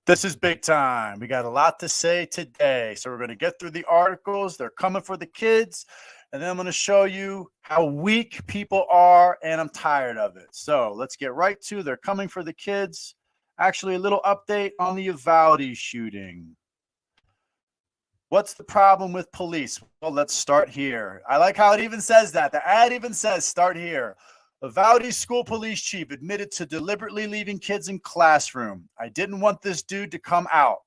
This is big time. We got a lot to say today. So we're going to get through the articles. They're coming for the kids. And then I'm going to show you how weak people are, and I'm tired of it. So let's get right to they're coming for the kids. Actually, a little update on the Uvalde shooting. What's the problem with police? Well, let's start here. I like how it even says that. The ad even says start here. Uvalde school police chief admitted to deliberately leaving kids in classroom. I didn't want this dude to come out.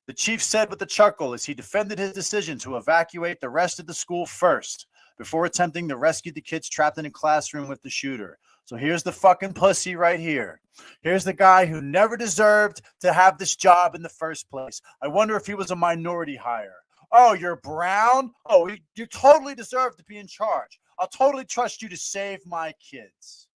The chief said with a chuckle as he defended his decision to evacuate the rest of the school first before attempting to rescue the kids trapped in a classroom with the shooter. So here's the fucking pussy right here. Here's the guy who never deserved to have this job in the first place. I wonder if he was a minority hire. Oh, you're brown? Oh, you totally deserve to be in charge. I'll totally trust you to save my kids.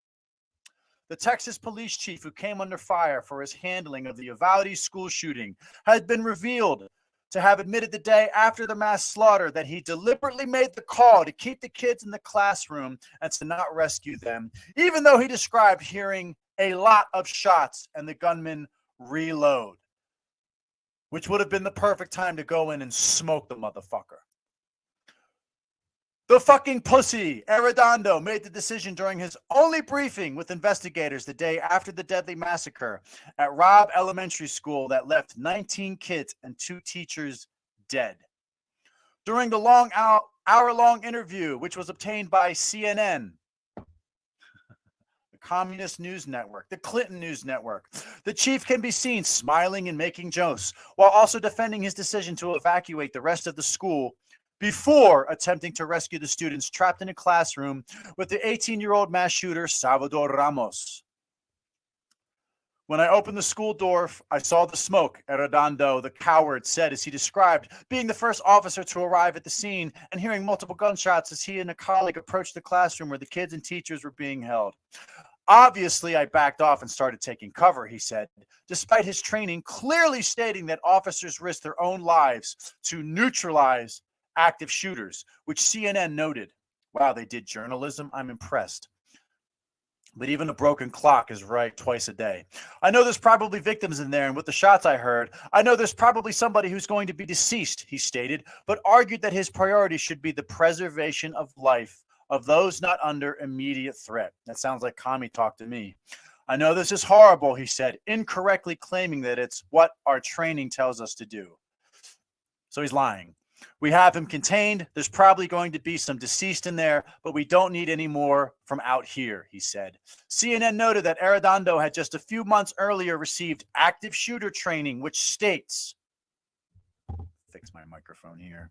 The Texas police chief who came under fire for his handling of the Uvalde school shooting had been revealed to have admitted the day after the mass slaughter that he deliberately made the call to keep the kids in the classroom and to not rescue them, even though he described hearing a lot of shots and the gunman reload, which would have been the perfect time to go in and smoke the motherfucker. The fucking pussy, Arredondo, made the decision during his only briefing with investigators the day after the deadly massacre at Robb Elementary School that left 19 kids and 2 teachers dead. During the hour-long interview, which was obtained by CNN, the Communist News Network, the Clinton News Network, the chief can be seen smiling and making jokes while also defending his decision to evacuate the rest of the school before attempting to rescue the students trapped in a classroom with the 18-year-old mass shooter, Salvador Ramos. When I opened the school door, I saw the smoke, Arredondo, the coward, said as he described being the first officer to arrive at the scene and hearing multiple gunshots as he and a colleague approached the classroom where the kids and teachers were being held. Obviously, I backed off and started taking cover, he said, despite his training clearly stating that officers risk their own lives to neutralize active shooters, which CNN noted. Wow, they did journalism. I'm impressed. But even a broken clock is right twice a day. I know there's probably victims in there, and with the shots I heard, I know there's probably somebody who's going to be deceased, he stated, but argued that his priority should be the preservation of life of those not under immediate threat. That sounds like commie talk to me. I know this is horrible, he said, incorrectly claiming that it's what our training tells us to do. So he's lying. We have him contained. There's probably going to be some deceased in there, but we don't need any more from out here, he said. CNN noted that Arredondo had just a few months earlier received active shooter training, which states, fix my microphone here.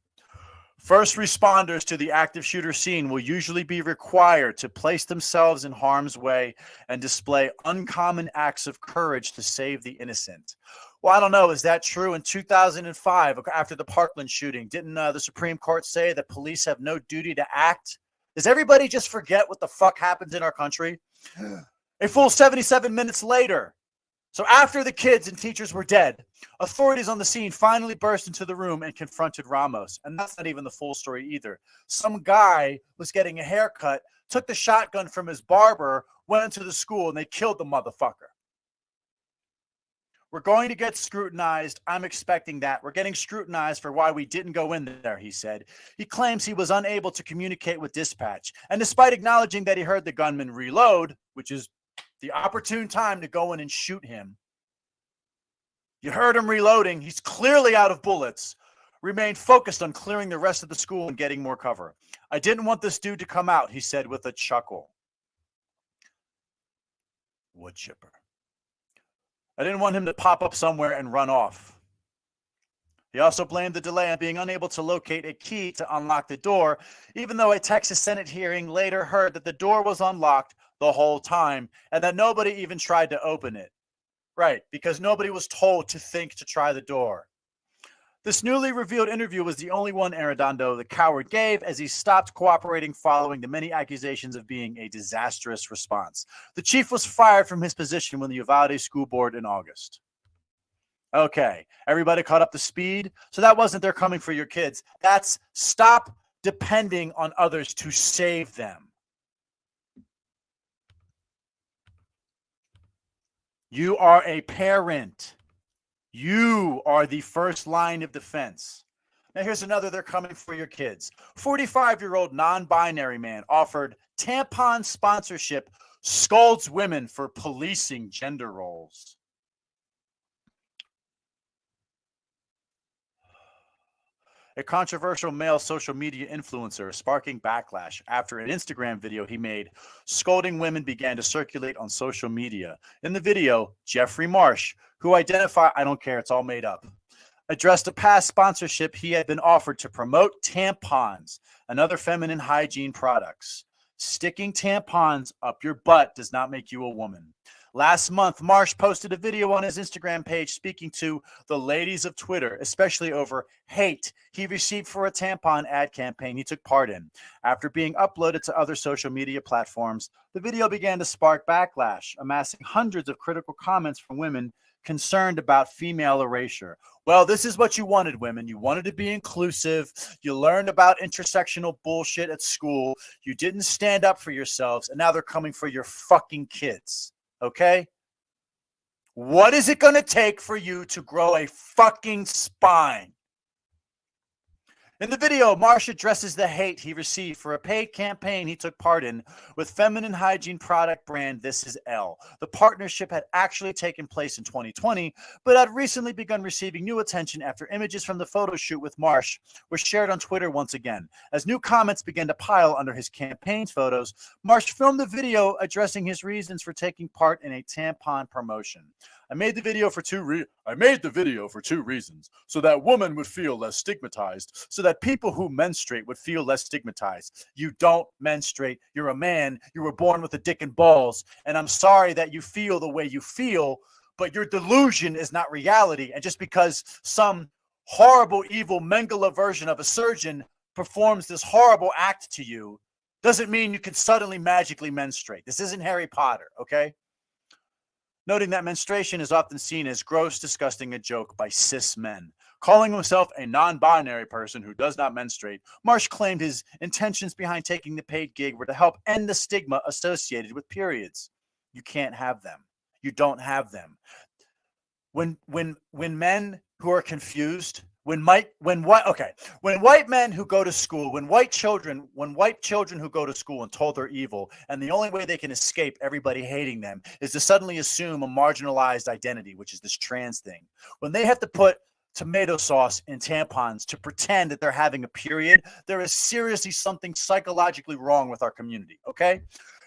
First responders to the active shooter scene will usually be required to place themselves in harm's way and display uncommon acts of courage to save the innocent. Well, I don't know. Is that true? In 2005, after the Parkland shooting, didn't the Supreme Court say that police have no duty to act? Does everybody just forget what the fuck happens in our country? A full 77 minutes later, so after the kids and teachers were dead, authorities on the scene finally burst into the room and confronted Ramos. And that's not even the full story either. Some guy was getting a haircut, took the shotgun from his barber, went into the school, and they killed the motherfucker. We're going to get scrutinized. I'm expecting that. We're getting scrutinized for why we didn't go in there, he said. He claims he was unable to communicate with dispatch. And despite acknowledging that he heard the gunman reload, which is the opportune time to go in and shoot him, you heard him reloading. He's clearly out of bullets. Remained focused on clearing the rest of the school and getting more cover. I didn't want this dude to come out, he said with a chuckle. Wood chipper. I didn't want him to pop up somewhere and run off. He also blamed the delay on being unable to locate a key to unlock the door, even though a Texas Senate hearing later heard that the door was unlocked the whole time and that nobody even tried to open it. Right, because nobody was told to think to try the door. This newly revealed interview was the only one Arredondo, the coward, gave as he stopped cooperating following the many accusations of being a disastrous response. The chief was fired from his position when the Uvalde School Board in August. Okay, everybody caught up to speed? So that wasn't they're coming for your kids. That's stop depending on others to save them. You are a parent. You are the first line of defense. Now, here's another, they're coming for your kids. 45-year-old non-binary man offered tampon sponsorship, scolds women for policing gender roles. A controversial male social media influencer is sparking backlash after an Instagram video he made scolding women began to circulate on social media. In the video, Jeffrey Marsh, who identified, I don't care, it's all made up, addressed a past sponsorship he had been offered to promote tampons and other feminine hygiene products. Sticking tampons up your butt does not make you a woman. Last month, Marsh posted a video on his Instagram page speaking to the ladies of Twitter, especially over hate he received for a tampon ad campaign he took part in. After being uploaded to other social media platforms, the video began to spark backlash, amassing hundreds of critical comments from women concerned about female erasure. Well, this is what you wanted, women. You wanted to be inclusive. You learned about intersectional bullshit at school. You didn't stand up for yourselves, and now they're coming for your fucking kids. Okay? What is it going to take for you to grow a fucking spine? In the video, Marsh addresses the hate he received for a paid campaign he took part in with feminine hygiene product brand This Is Elle. The partnership had actually taken place in 2020, but had recently begun receiving new attention after images from the photo shoot with Marsh were shared on Twitter once again. As new comments began to pile under his campaign's photos, Marsh filmed a video addressing his reasons for taking part in a tampon promotion. I made the video for two reasons. So that women would feel less stigmatized, so that people who menstruate would feel less stigmatized. You don't menstruate. You're a man. You were born with a dick and balls. And I'm sorry that you feel the way you feel, but your delusion is not reality. And just because some horrible, evil Mengele version of a surgeon performs this horrible act to you doesn't mean you can suddenly magically menstruate. This isn't Harry Potter, okay? Noting that menstruation is often seen as gross, disgusting, a joke by cis men. Calling himself a non-binary person who does not menstruate, Marsh claimed his intentions behind taking the paid gig were to help end the stigma associated with periods. You can't have them. You don't have them. When men who are confused, when white men who go to school, when white children who go to school and told they're evil, and the only way they can escape everybody hating them is to suddenly assume a marginalized identity, which is this trans thing. When they have to put tomato sauce in tampons to pretend that they're having a period, there is seriously something psychologically wrong with our community, okay?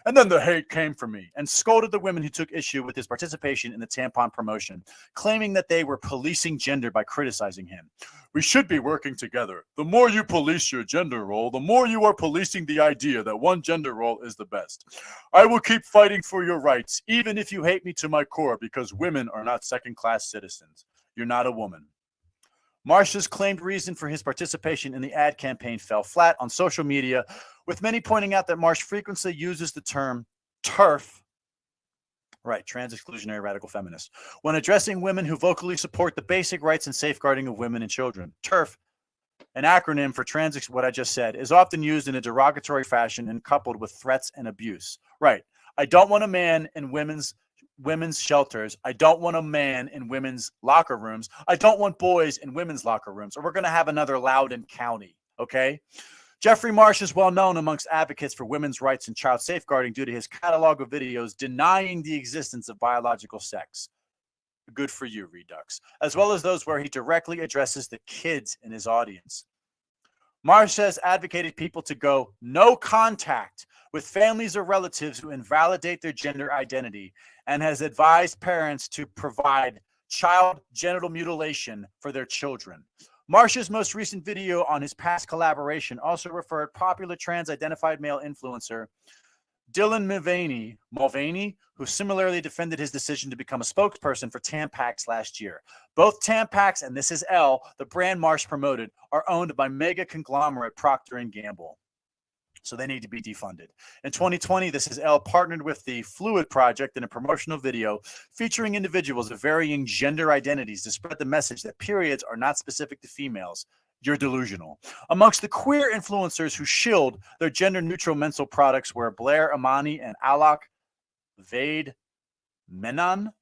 And then the hate came for me and scolded the women who took issue with his participation in the tampon promotion, claiming that they were policing gender by criticizing him. We should be working together. The more you police your gender role, the more you are policing the idea that one gender role is the best. I will keep fighting for your rights, even if you hate me to my core, because women are not second-class citizens. You're not a woman. Marsh's claimed reason for his participation in the ad campaign fell flat on social media, with many pointing out that Marsh frequently uses the term TERF, right, trans exclusionary radical feminist, when addressing women who vocally support the basic rights and safeguarding of women and children. TERF, an acronym for trans, what I just said, is often used in a derogatory fashion and coupled with threats and abuse. Right. I don't want a man in women's shelters. I don't want a man in women's locker rooms. I don't want boys in women's locker rooms, or we're going to have another Loudoun County, okay? Jeffrey Marsh is well known amongst advocates for women's rights and child safeguarding due to his catalog of videos denying the existence of biological sex. Good for you, Redux. As well as those where he directly addresses the kids in his audience. Marsh has advocated people to go no contact with families or relatives who invalidate their gender identity, and has advised parents to provide child genital mutilation for their children. Marsh's most recent video on his past collaboration also referred popular trans-identified male influencer Dylan Mulvaney, who similarly defended his decision to become a spokesperson for Tampax last year. Both Tampax and This Is Elle, the brand Marsh promoted, are owned by mega conglomerate Procter & Gamble. So they need to be defunded. In 2020, This Is Elle partnered with the Fluid Project in a promotional video featuring individuals of varying gender identities to spread the message that periods are not specific to females. You're delusional. Amongst the queer influencers who shilled their gender-neutral menstrual products were Blair Imani and Alok Vade Menon.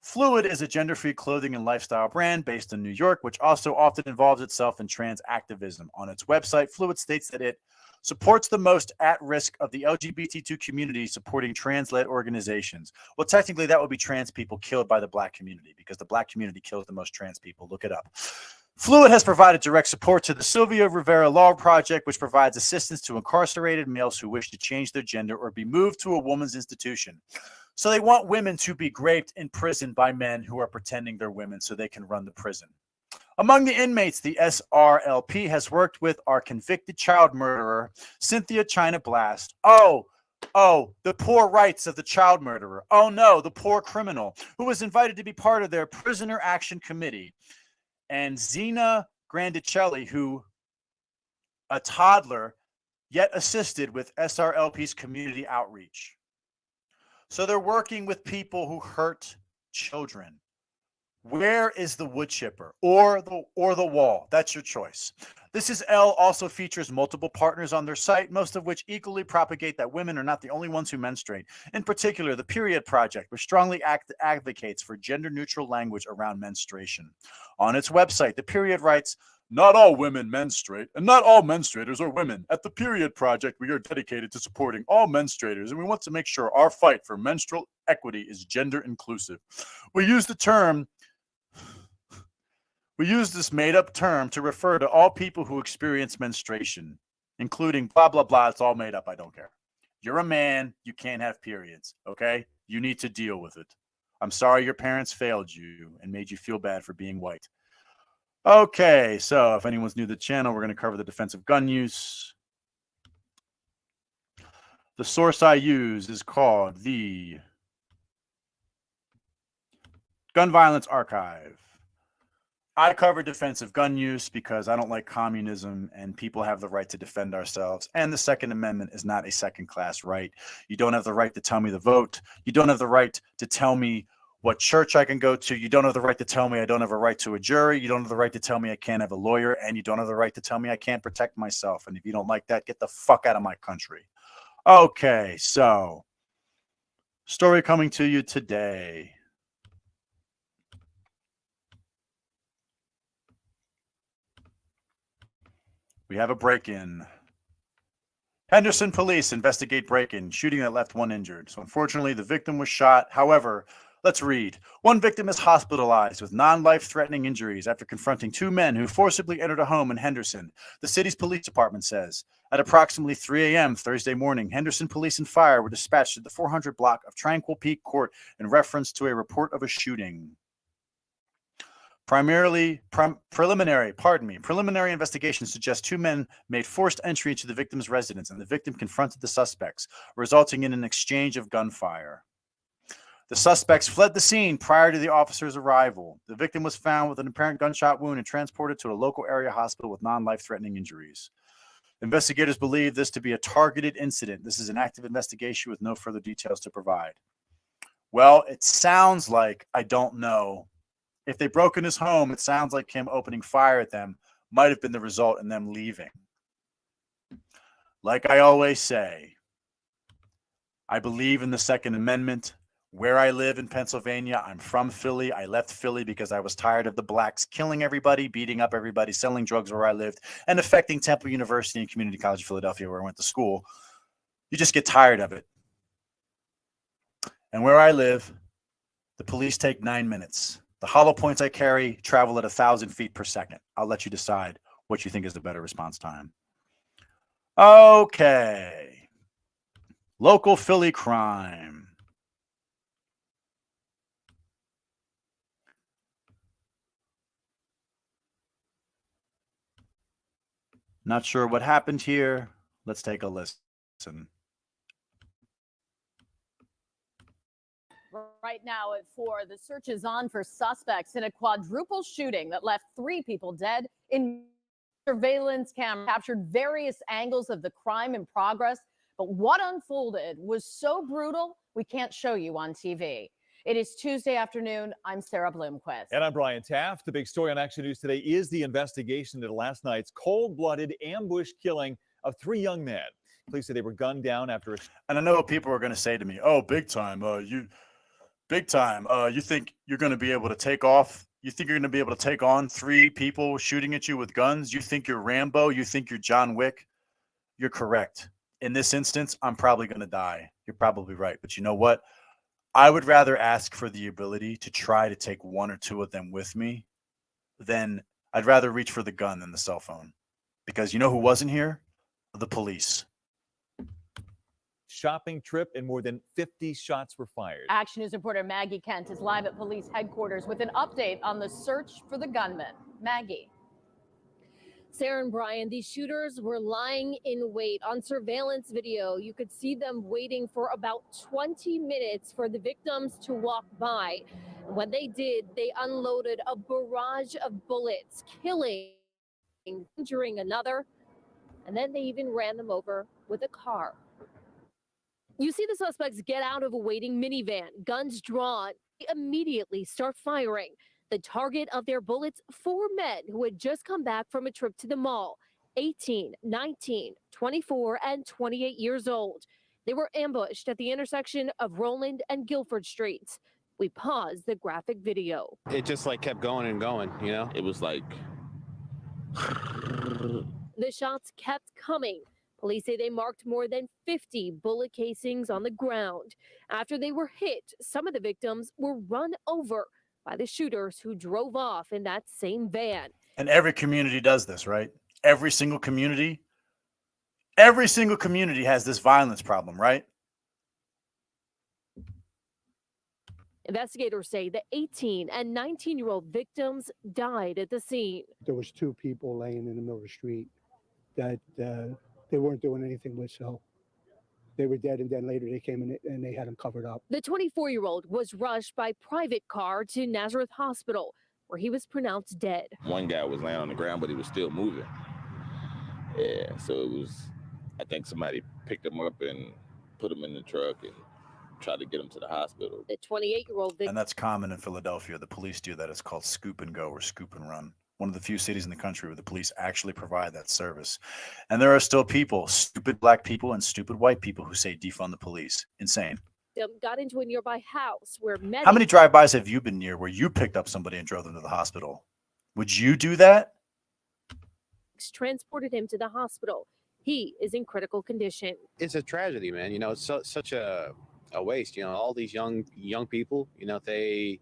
Fluid is a gender-free clothing and lifestyle brand based in New York, which also often involves itself in trans activism. On its website, Fluid states that it supports the most at risk of the LGBTQ community, supporting trans-led organizations. Well, technically, that would be trans people killed by the Black community, because the Black community kills the most trans people. Look it up. Fluid has provided direct support to the Sylvia Rivera Law Project, which provides assistance to incarcerated males who wish to change their gender or be moved to a woman's institution. So they want women to be raped in prison by men who are pretending they're women so they can run the prison. Among the inmates, the SRLP has worked with our convicted child murderer, Cynthia China Blast. Oh, the poor rights of the child murderer. Oh no, the poor criminal who was invited to be part of their prisoner action committee. And Zena Grandicelli, who, a toddler, yet assisted with SRLP's community outreach. So they're working with people who hurt children. Where is the wood chipper or the wall? That's your choice. This Is Elle also features multiple partners on their site, most of which equally propagate that women are not the only ones who menstruate. In particular, the Period Project, which strongly advocates for gender-neutral language around menstruation. On its website, the Period writes, "Not all women menstruate, and not all menstruators are women. At the Period Project, we are dedicated to supporting all menstruators, and we want to make sure our fight for menstrual equity is gender inclusive. We use this made-up term to refer to all people who experience menstruation, including blah, blah, blah. It's all made up. I don't care. You're a man. You can't have periods, okay? You need to deal with it. I'm sorry your parents failed you and made you feel bad for being white." Okay, so if anyone's new to the channel, we're going to cover the defense of gun use. The source I use is called the Gun Violence Archive. I cover defensive gun use because I don't like communism and people have the right to defend ourselves. And the Second Amendment is not a second-class right. You don't have the right to tell me to vote. You don't have the right to tell me what church I can go to. You don't have the right to tell me I don't have a right to a jury. You don't have the right to tell me I can't have a lawyer. And you don't have the right to tell me I can't protect myself. And if you don't like that, get the fuck out of my country. Okay, so story coming to you today. We have a break-in. Henderson police investigate break-in, shooting that left one injured. So unfortunately, the victim was shot. However, let's read. One victim is hospitalized with non-life-threatening injuries after confronting two men who forcibly entered a home in Henderson, the city's police department says. At approximately 3 a.m. Thursday morning, Henderson police and fire were dispatched to the 400 block of Tranquil Peak Court in reference to a report of a shooting. Preliminary investigation suggests two men made forced entry into the victim's residence, and the victim confronted the suspects, resulting in an exchange of gunfire. The suspects fled the scene prior to the officer's arrival. The victim was found with an apparent gunshot wound and transported to a local area hospital with non-life-threatening injuries. Investigators believe this to be a targeted incident. This is an active investigation with no further details to provide. Well, it sounds like, I don't know. If they broke in his home, it sounds like him opening fire at them might have been the result in them leaving. Like I always say, I believe in the Second Amendment. Where I live in Pennsylvania, I'm from Philly. I left Philly because I was tired of the blacks killing everybody, beating up everybody, selling drugs where I lived, and affecting Temple University and Community College of Philadelphia, where I went to school. You just get tired of it. And where I live, the police take 9 minutes. The hollow points I carry travel at 1,000 feet per second. I'll let you decide what you think is the better response time. Okay. Local Philly crime. Not sure what happened here. Let's take a listen. Right now at 4, the search is on for suspects in a quadruple shooting that left 3 people dead. In surveillance camera captured various angles of the crime in progress, but what unfolded was so brutal we can't show you on TV. It is Tuesday afternoon. I'm Sarah Bloomquist. And I'm Brian Taft. The big story on Action News today is the investigation into last night's cold-blooded ambush killing of 3 young men. Police say they were gunned down after a... And I know what people are going to say to me, oh, big time, Big time. You think you're going to be able to take off? You think you're going to be able to take on 3 people shooting at you with guns? You think you're Rambo? You think you're John Wick? You're correct. In this instance, I'm probably going to die. You're probably right. But you know what? I would rather ask for the ability to try to take 1 or 2 of them with me than I'd rather reach for the gun than the cell phone. Because you know who wasn't here? The police. Shopping trip and more than 50 shots were fired. Action News reporter Maggie Kent is live at police headquarters with an update on the search for the gunman. Maggie. Sarah and Brian, these shooters were lying in wait. On surveillance video, you could see them waiting for about 20 minutes for the victims to walk by. When they did, they unloaded a barrage of bullets, killing, injuring another, and then they even ran them over with a car. You see the suspects get out of a waiting minivan, guns drawn. They immediately start firing. The target of their bullets, 4 men who had just come back from a trip to the mall, 18, 19, 24, and 28 years old. They were ambushed at the intersection of Roland and Guilford Streets. We paused the graphic video. It just like kept going and going, you know? It was like... The shots kept coming. Police say they marked more than 50 bullet casings on the ground. After they were hit, some of the victims were run over by the shooters who drove off in that same van. And every community does this, right? Every single community has this violence problem, right? Investigators say the 18 and 19-year-old victims died at the scene. There was 2 people laying in the middle of the street that they weren't doing anything with, so they were dead, and then later they came in and they had them covered up. The 24-year-old was rushed by private car to Nazareth Hospital, where he was pronounced dead. One guy was laying on the ground, but he was still moving. Yeah, so it was, I think somebody picked him up and put him in the truck and tried to get him to the hospital. The 28-year-old victim. And that's common in Philadelphia. The police do that. It's called scoop and go or scoop and run. One of the few cities in the country where the police actually provide that service. And there are still people, stupid black people and stupid white people, who say defund the police. Insane. Got into a nearby house where medics. How many drive-bys have you been near where you picked up somebody and drove them to the hospital? Would you do that? Transported him to the hospital. He is in critical condition. It's a tragedy, man. You know, it's such a waste. You know, all these young people, you know, they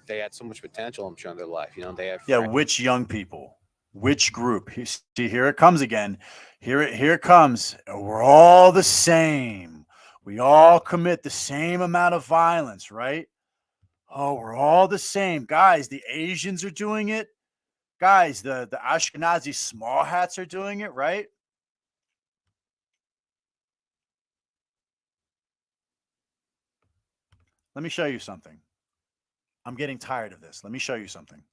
had so much potential, I'm sure, in their life. You know, they have. Yeah, which young people? Which group? See, here it comes again. Here it comes. We're all the same. We all commit the same amount of violence, right? Oh, we're all the same. Guys, the Asians are doing it. Guys, the Ashkenazi small hats are doing it, right? Let me show you something. I'm getting tired of this. Let me show you something.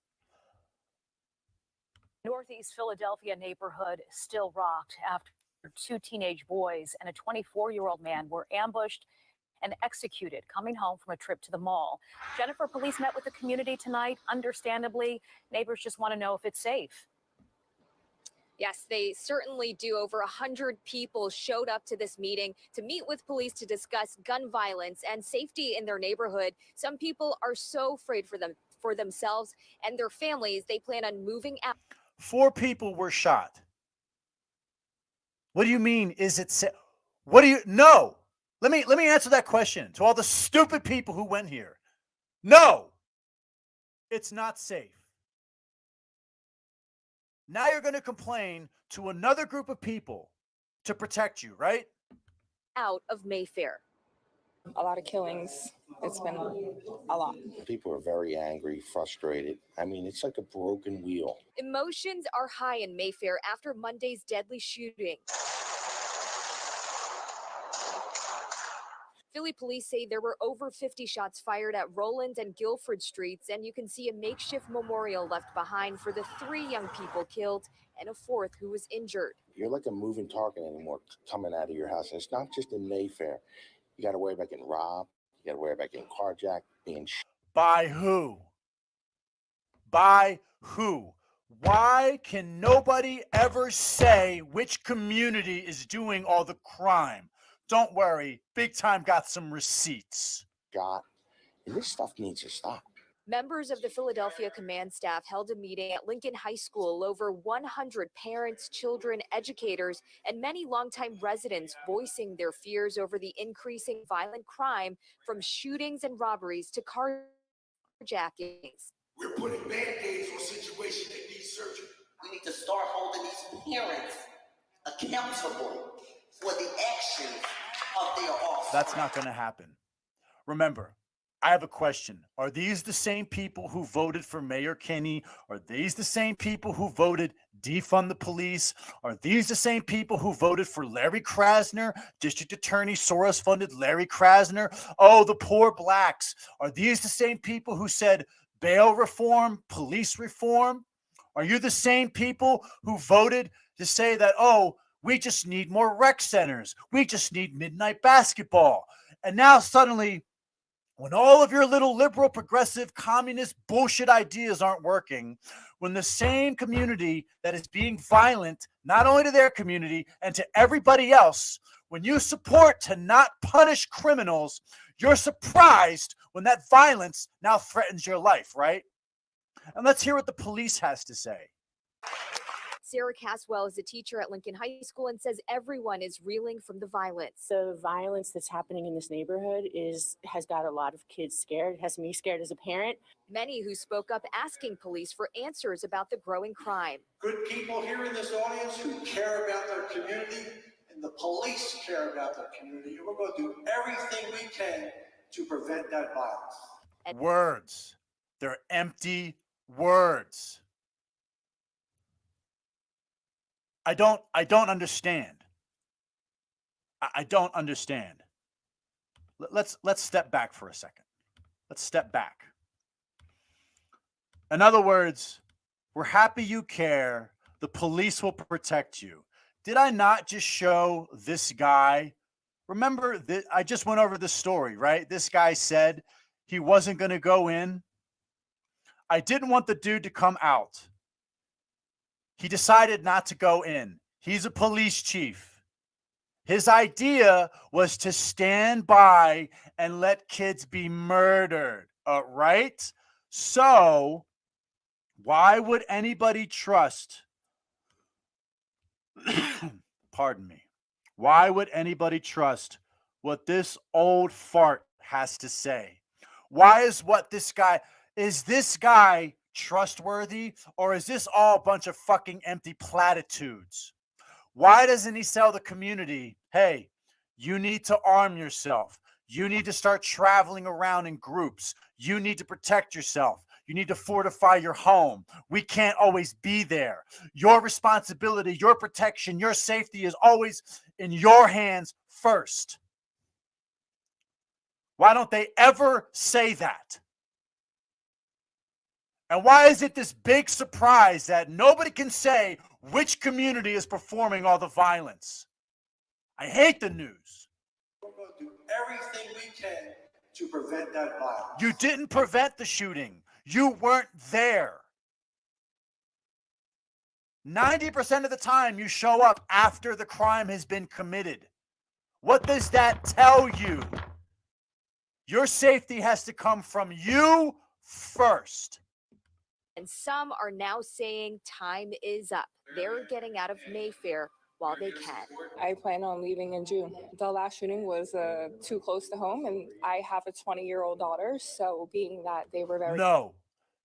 Northeast Philadelphia neighborhood still rocked after 2 teenage boys and a 24-year-old man were ambushed and executed coming home from a trip to the mall. Jennifer, police met with the community tonight. Understandably, neighbors just want to know if it's safe. Yes, they certainly do. Over 100 people showed up to this meeting to meet with police to discuss gun violence and safety in their neighborhood. Some people are so afraid for themselves and their families. They plan on moving out. 4 people were shot. What do you mean? Is it safe? What do you? No. Let me answer that question to all the stupid people who went here. No, it's not safe. Now you're going to complain to another group of people to protect you, right? Out of Mayfair. A lot of killings. It's been a lot. People are very angry, frustrated. I mean, it's like a broken wheel. Emotions are high in Mayfair after Monday's deadly shooting. Philly police say there were over 50 shots fired at Roland and Guilford Streets, and you can see a makeshift memorial left behind for the 3 young people killed and a 4th who was injured. You're like a moving target anymore coming out of your house. And it's not just in Mayfair. You got to worry about getting robbed. You got to worry about getting carjacked, being By who? By who? Why can nobody ever say which community is doing all the crime? Don't worry, Big Time got some receipts. shot. And this stuff needs to stop. Members of the Philadelphia command staff held a meeting at Lincoln High School. Over 100 parents, children, educators, and many longtime residents voicing their fears over the increasing violent crime from shootings and robberies to carjackings. We're putting band-aids on situations that need surgery. We need to start holding these parents accountable for the actions of their offspring. That's not going to happen. Remember, I have a question. Are these the same people who voted for Mayor Kinney? Are these the same people who voted defund the police? Are these the same people who voted for Larry Krasner, District Attorney, Soros-funded Larry Krasner? Oh, the poor blacks. Are these the same people who said bail reform, police reform? Are you the same people who voted to say that, oh, we just need more rec centers. We just need midnight basketball. And now suddenly, when all of your little liberal, progressive, communist bullshit ideas aren't working, when the same community that is being violent, not only to their community and to everybody else, when you support to not punish criminals, you're surprised when that violence now threatens your life, right? And let's hear what the police has to say. Sarah Caswell is a teacher at Lincoln High School and says everyone is reeling from the violence. The violence that's happening in this neighborhood has got a lot of kids scared. It has me scared as a parent. Many who spoke up asking police for answers about the growing crime. Good people here in this audience who care about their community, and the police care about their community. And we're going to do everything we can to prevent that violence. Words. They're empty words. I don't understand. I don't understand. Let's step back for a second. Let's step back. In other words, we're happy you care. The police will protect you. Did I not just show this guy? Remember that I just went over the story, right? This guy said he wasn't going to go in. I didn't want the dude to come out. He decided not to go in. He's a police chief. His idea was to stand by and let kids be murdered, right? So why would anybody trust, pardon me, why would anybody trust what this old fart has to say? Why is this guy trustworthy, or is this all a bunch of fucking empty platitudes? Why doesn't he tell the community, hey, you need to arm yourself. You need to start traveling around in groups. You need to protect yourself. You need to fortify your home. We can't always be there. Your responsibility, your protection, your safety is always in your hands first. Why don't they ever say that? And why is it this big surprise that nobody can say which community is performing all the violence? I hate the news. We're going to do everything we can to prevent that violence. You didn't prevent the shooting. You weren't there. 90% of the time you show up after the crime has been committed. What does that tell you? Your safety has to come from you first. And some are now saying time is up. They're getting out of Mayfair while they can. I plan on leaving in June. The last shooting was too close to home, and I have a 20-year-old daughter, so being that they were very... No.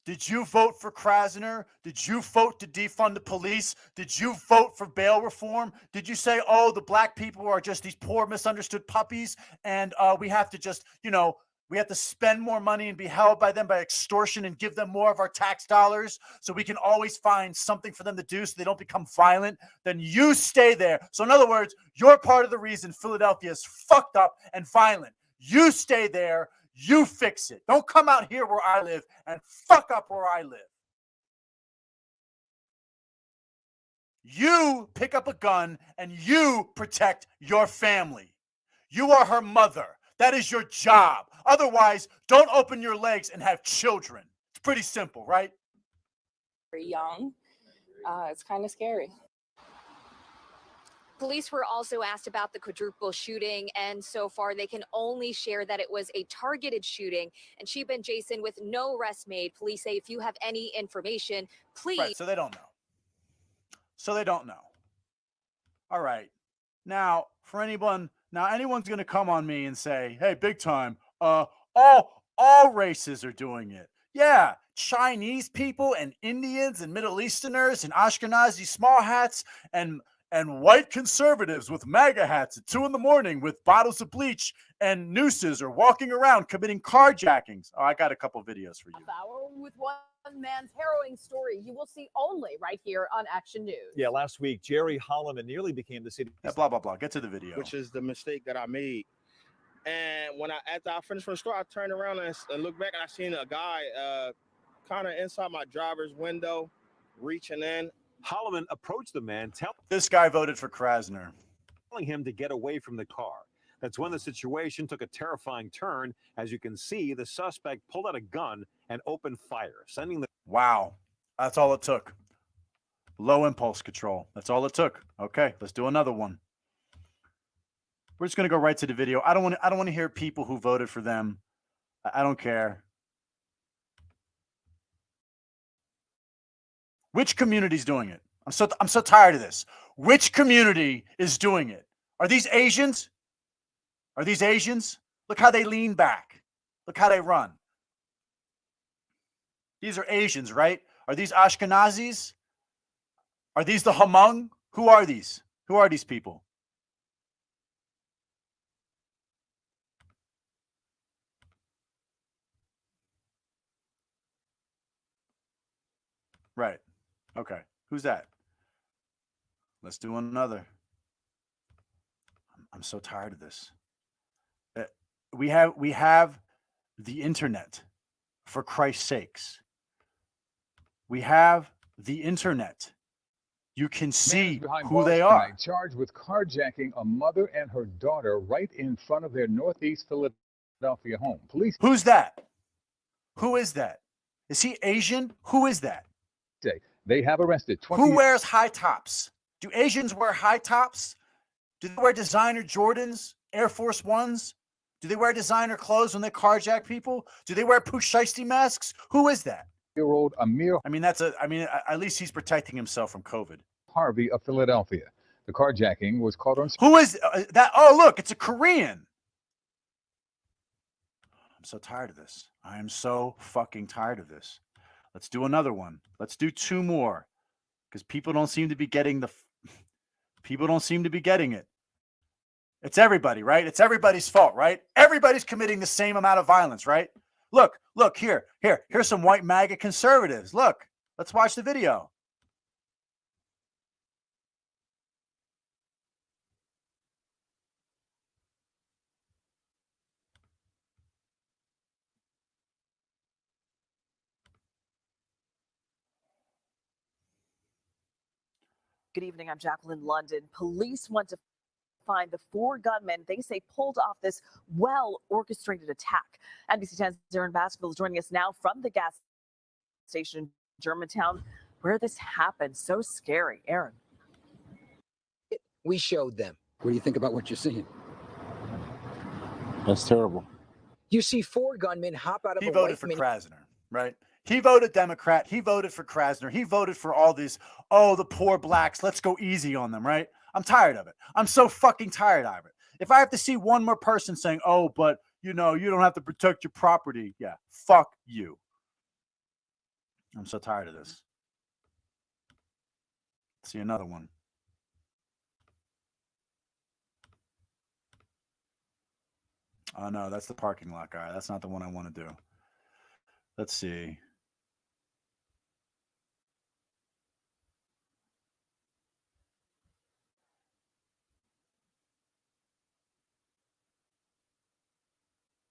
Did you vote for Krasner? Did you vote to defund the police? Did you vote for bail reform? Did you say, oh, the black people are just these poor, misunderstood puppies, and we have to just, we have to spend more money and be held by them by extortion and give them more of our tax dollars so we can always find something for them to do so they don't become violent? Then you stay there. So in other words, you're part of the reason Philadelphia is fucked up and violent. You stay there. You fix it. Don't come out here where I live and fuck up where I live. You pick up a gun and you protect your family. You are her mother. That is your job. Otherwise, don't open your legs and have children. It's pretty simple, right? Very young. It's kind of scary. Police were also asked about the quadruple shooting, and so far they can only share that it was a targeted shooting. And Sheba and Jason, with no arrest made, police say if you have any information, please. Right, so they don't know. So they don't know. All right. Now, for anyone's going to come on me and say, "Hey, big time, all races are doing it." Yeah, Chinese people and Indians and Middle Easterners and Ashkenazi small hats and white conservatives with MAGA hats at 2 a.m. with bottles of bleach and nooses are walking around committing carjackings. Oh, I got a couple videos for you. Hour with one man's harrowing story you will see only right here on Action News. Yeah, last week, Jerry Holloman nearly became the city. Yeah, blah, blah, blah. Get to the video. Which is the mistake that I made. And after I finished from the store, I turned around and looked back, and I seen a guy kind of inside my driver's window, reaching in. Holloman approached the man, This guy voted for Krasner. telling him to get away from the car. That's when the situation took a terrifying turn. As you can see, the suspect pulled out a gun and opened fire, sending the... Wow. That's all it took. Low impulse control. That's all it took. Okay, let's do another one. We're just going to go right to the video. I don't want to hear people who voted for them. I don't care. Which community's doing it? I'm so tired of this. Which community is doing it? Are these Asians? Are these Asians? Look how they lean back. Look how they run. These are Asians, right? Are these Ashkenazis? Are these the Hmong? Who are these? Who are these people? Right. Okay. Who's that? Let's do another. I'm so tired of this. We have the internet, for Christ's sakes. We have the internet. You can see who they are. Charged with carjacking a mother and her daughter right in front of their Northeast Philadelphia home. Police. Who's that? Who is that? Is he Asian? Who is that? They have arrested 20. Who wears high tops? Do Asians wear high tops? Do they wear designer Jordans, Air Force Ones? Do they wear designer clothes when they carjack people? Do they wear Pooh Shiesty masks? Who is that? Year-old Amir. At least he's protecting himself from COVID. Harvey of Philadelphia. The carjacking was caught on. Who is that? Oh, look, it's a Korean. I'm so tired of this. I am so fucking tired of this. Let's do another one. Let's do 2 more, because people don't seem to be getting it. It's everybody, right? It's everybody's fault, right? Everybody's committing the same amount of violence, right? Look, here's some white MAGA conservatives. Look, let's watch the video. Good evening. I'm Jacqueline London. Police want to find the 4 gunmen they say pulled off this well-orchestrated attack. NBC 10's Aaron Baskerville is joining us now from the gas station in Germantown, where this happened. So scary. Aaron. We showed them. What do you think about what you're seeing? That's terrible. You see 4 gunmen hop out of He a voted white for mini- Krasner, right? He voted Democrat. He voted for Krasner. He voted for all these, the poor blacks. Let's go easy on them, right? I'm tired of it. I'm so fucking tired of it. If I have to see one more person saying, but, you don't have to protect your property. Yeah, fuck you. I'm so tired of this. Let's see another one. Oh, no, that's the parking lot guy. That's not the one I want to do. Let's see.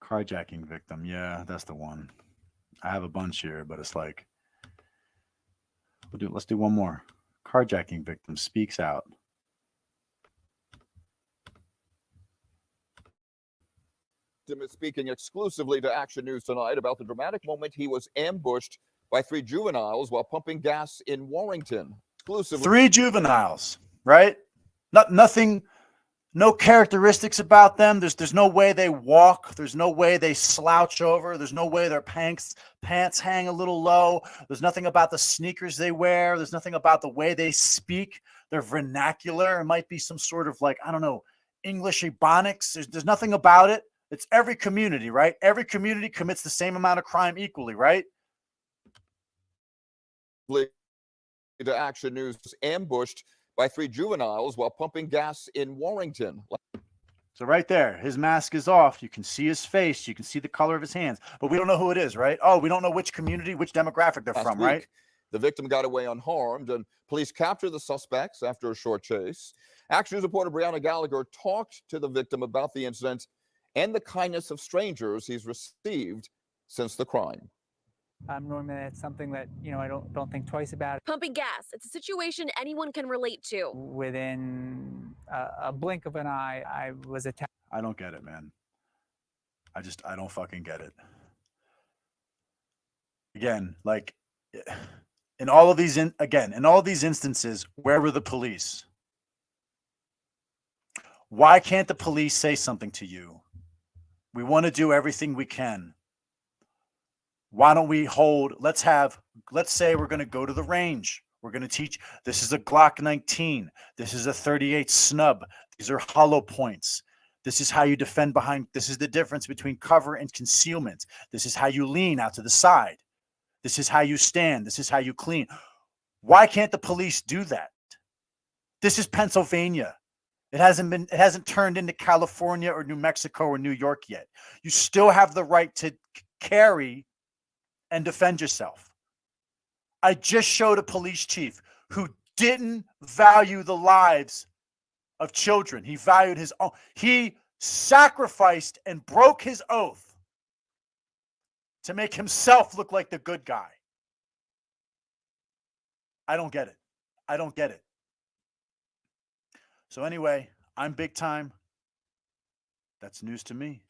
Carjacking victim. Yeah, that's the one. I have a bunch here, but it's like, let's do one more. Carjacking victim speaks out. Is speaking exclusively to Action News tonight about the dramatic moment he was ambushed by 3 juveniles while pumping gas in Warrington. Exclusively. 3 juveniles, right? Nothing, no characteristics about them. There's no way they walk. There's no way they slouch over. There's no way their pants hang a little low. There's nothing about the sneakers they wear. There's nothing about the way they speak. Their vernacular. It might be some sort of like, I don't know, English ebonics. There's nothing about it. It's every community, right? Every community commits the same amount of crime equally, right? To Action News, ambushed by 3 juveniles while pumping gas in Warrington. So right there, his mask is off. You can see his face. You can see the color of his hands, but we don't know who it is, right? Oh, we don't know which community, which demographic they're from, right? The victim got away unharmed, and police captured the suspects after a short chase. Action News reporter Brianna Gallagher talked to the victim about the incident and the kindness of strangers he's received since the crime. Normally that's something that, I don't think twice about. Pumping gas, it's a situation anyone can relate to. Within a blink of an eye, I was attacked. I don't get it, man. I don't fucking get it. Again, like in all of these instances, where were the police? Why can't the police say something to you? We want to do everything we can. Why don't we let's say we're going to go to the range. We're going to teach, this is a Glock 19. This is a 38 snub. These are hollow points. This is how you defend behind. This is the difference between cover and concealment. This is how you lean out to the side. This is how you stand. This is how you clean. Why can't the police do that? This is Pennsylvania. It hasn't turned into California or New Mexico or New York yet. You still have the right to carry and defend yourself. I just showed a police chief who didn't value the lives of children. He valued his own. He sacrificed and broke his oath to make himself look like the good guy. I don't get it. I don't get it. So anyway, I'm big time. That's news to me.